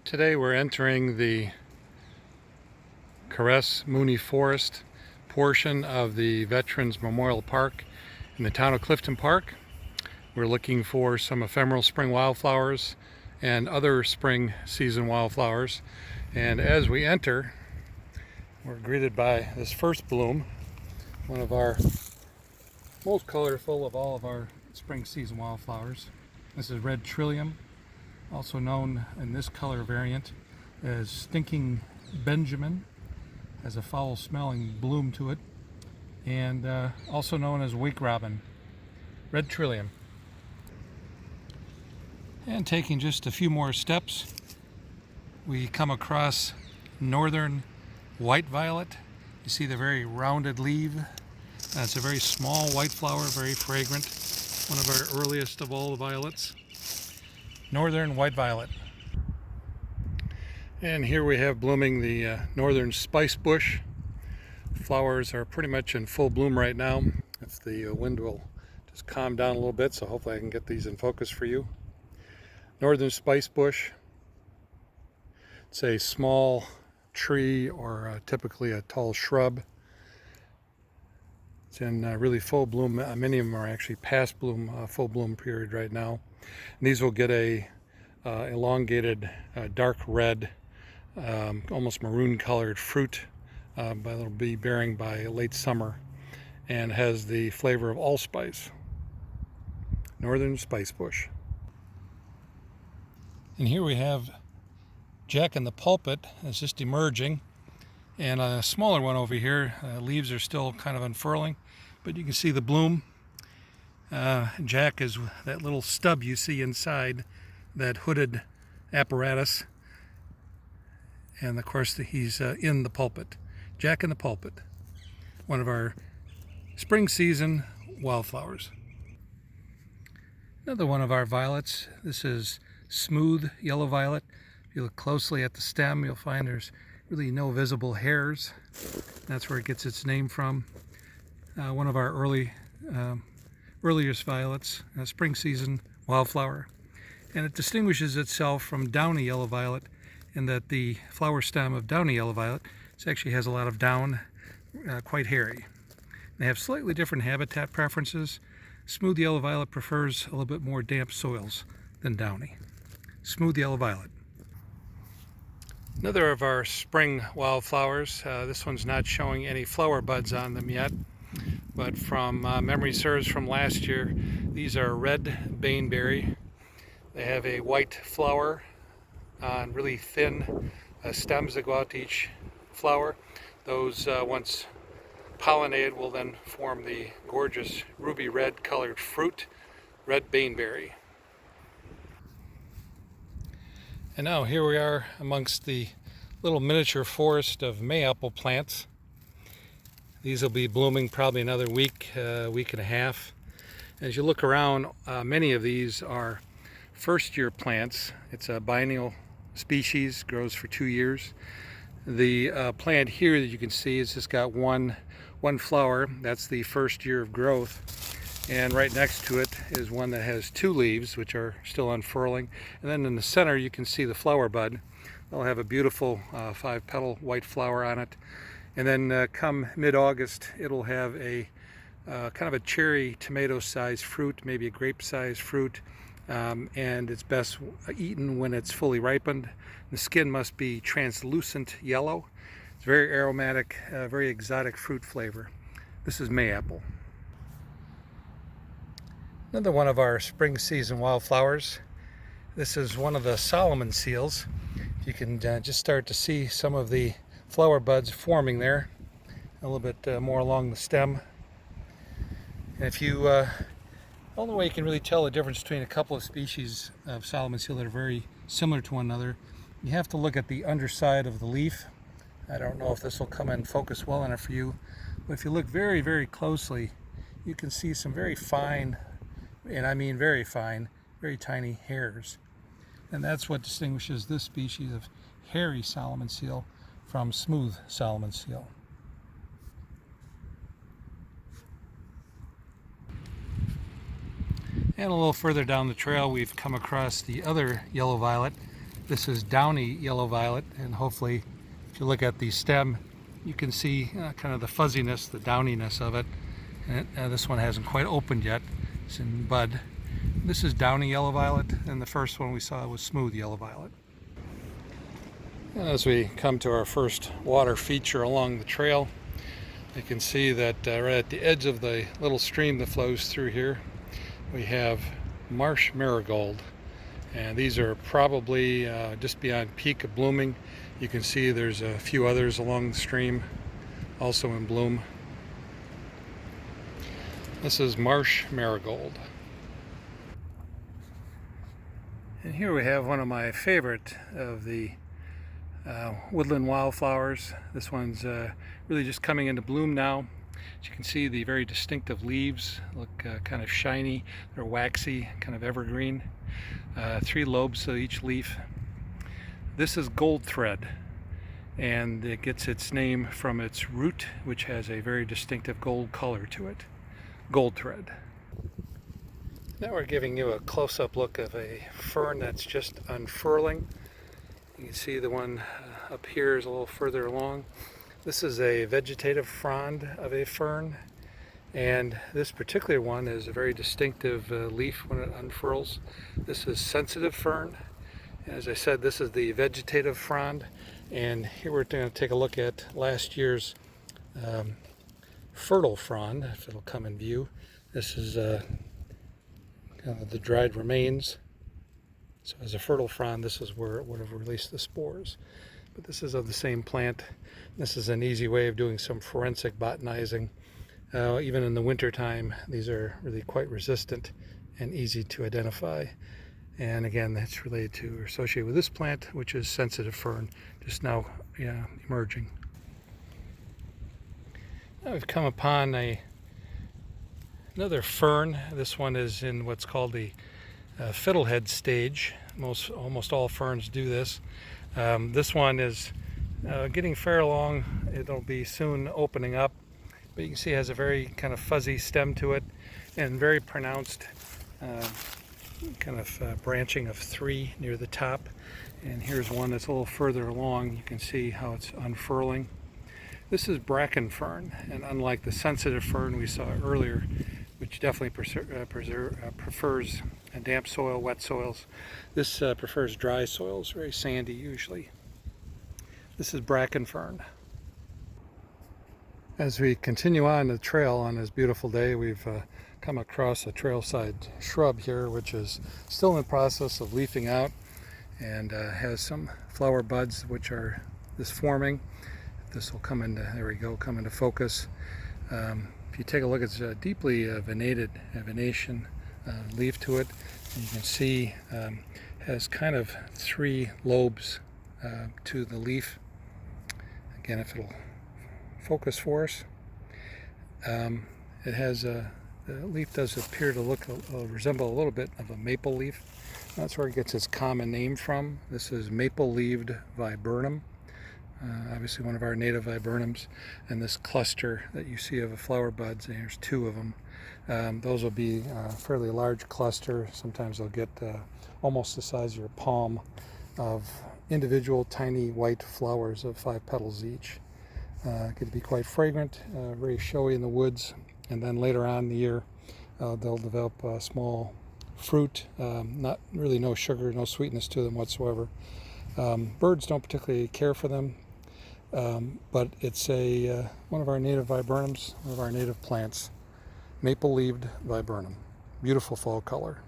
Today we're entering the Mooney-Caresse Forest portion of the Veterans Memorial Park in the town of Clifton Park. We're looking for some ephemeral spring wildflowers and other spring season wildflowers. And as we enter, we're greeted by this first bloom, one of our most colorful of all of our spring season wildflowers. This is red trillium, also known in this color variant as stinking Benjamin. Has a foul smelling bloom to it, and also known as wake robin, red trillium. And taking just a few more steps, we come across northern white violet. You see the very rounded leaf. It's a very small white flower, very fragrant, one of our earliest of all the violets. Northern white violet. And here we have blooming the northern spice bush. Flowers are pretty much in full bloom right now. If the wind will just calm down a little bit, so hopefully I can get these in focus for you. Northern spice bush. It's a small tree, or typically a tall shrub. It's in really full bloom. Many of them are actually past bloom, full bloom period right now. And these will get a elongated dark red, almost maroon colored fruit, but it'll be bearing by late summer, and has the flavor of allspice. Northern spice bush. And here we have Jack in the pulpit. It's just emerging, and a smaller one over here. Leaves are still kind of unfurling, but you can see the bloom. Jack is that little stub you see inside that hooded apparatus, and of course he's in the pulpit. Jack in the pulpit, one of our spring season wildflowers. Another one of our violets. This is smooth yellow violet. If you look closely at the stem, you'll find there's really no visible hairs. That's where it gets its name from. One of our earliest violets, a spring season wildflower. And it distinguishes itself from downy yellow violet in that the flower stem of downy yellow violet actually has a lot of down, quite hairy. They have slightly different habitat preferences. Smooth yellow violet prefers a little bit more damp soils than downy. Smooth yellow violet. Another of our spring wildflowers. This one's not showing any flower buds on them yet, but from memory serves from last year, these are red baneberry. They have a white flower on really thin stems that go out to each flower. Those, once pollinated, will then form the gorgeous ruby red colored fruit, red baneberry. And now here we are amongst the little miniature forest of mayapple plants. These will be blooming probably another week, week and a half. As you look around, many of these are first-year plants. It's a biennial species, grows for 2 years. The plant here that you can see has just got one flower. That's the first year of growth. And right next to it is one that has 2 leaves, which are still unfurling. And then in the center, you can see the flower bud. They'll have a beautiful 5-petal white flower on it. And then come mid-August, it'll have a kind of a cherry tomato-sized fruit, maybe a grape-sized fruit. And it's best eaten when it's fully ripened. The skin must be translucent yellow. It's very aromatic, very exotic fruit flavor. This is mayapple. Another one of our spring season wildflowers. This is one of the Solomon seals. You can just start to see some of the flower buds forming there, a little bit more along the stem. And if you only way you can really tell the difference between a couple of species of Solomon seal that are very similar to one another, you have to look at the underside of the leaf. I don't know if this will come in focus well enough for you, but if you look very, very closely, you can see some very fine, and I mean very fine, very tiny hairs. And that's what distinguishes this species of hairy Solomon seal from smooth Solomon seal. And a little further down the trail, we've come across the other yellow violet. This is downy yellow violet, and hopefully if you look at the stem you can see kind of the fuzziness, the downiness of it. And this one hasn't quite opened yet. It's in bud. This is downy yellow violet, and the first one we saw was smooth yellow violet. And as we come to our first water feature along the trail, you can see that right at the edge of the little stream that flows through here, we have marsh marigold. And these are probably just beyond peak of blooming. You can see there's a few others along the stream also in bloom. This is marsh marigold. And here we have one of my favorite of the woodland wildflowers. This one's really just coming into bloom now. As you can see, the very distinctive leaves look kind of shiny. They're waxy, kind of evergreen. 3 lobes to each leaf. This is gold thread, and it gets its name from its root, which has a very distinctive gold color to it. Gold thread. Now we're giving you a close-up look of a fern that's just unfurling. You can see the one up here is a little further along. This is a vegetative frond of a fern, and this particular one is a very distinctive leaf when it unfurls. This is sensitive fern. As I said, this is the vegetative frond, and here we're going to take a look at last year's fertile frond, if it'll come in view. This is kind of the dried remains. So as a fertile frond, this is where it would have released the spores. But this is of the same plant. This is an easy way of doing some forensic botanizing. Even in the winter time, these are really quite resistant and easy to identify. And again, that's related to or associated with this plant, which is sensitive fern, just now emerging. Now we've come upon another fern. This one is in what's called the fiddlehead stage. Almost all ferns do this. This one is getting fair along. It'll be soon opening up, but you can see it has a very kind of fuzzy stem to it and very pronounced kind of branching of 3 near the top. And here's one that's a little further along. You can see how it's unfurling. This is bracken fern, and unlike the sensitive fern we saw earlier, which definitely prefers damp soil, wet soils, this prefers dry soils, very sandy usually. This is bracken fern. As we continue on the trail on this beautiful day, we've come across a trailside shrub here, which is still in the process of leafing out and has some flower buds which are just forming. This will come into, there we go, come into focus. If you take a look, it's a deeply venation leaf to it. And you can see has kind of 3 lobes to the leaf. Again, if it'll focus for us, it has the leaf does appear to resemble a little bit of a maple leaf. That's where it gets its common name from. This is maple-leaved viburnum, obviously one of our native viburnums. And this cluster that you see of flower buds, and there's 2 of them. Those will be a fairly large cluster. Sometimes they'll get almost the size of your palm of individual tiny white flowers of 5 petals each. Could be quite fragrant, very showy in the woods, and then later on in the year they'll develop small fruit, not really no sugar, no sweetness to them whatsoever. Birds don't particularly care for them, but it's one of our native viburnums, one of our native plants, maple-leaved viburnum. Beautiful fall color.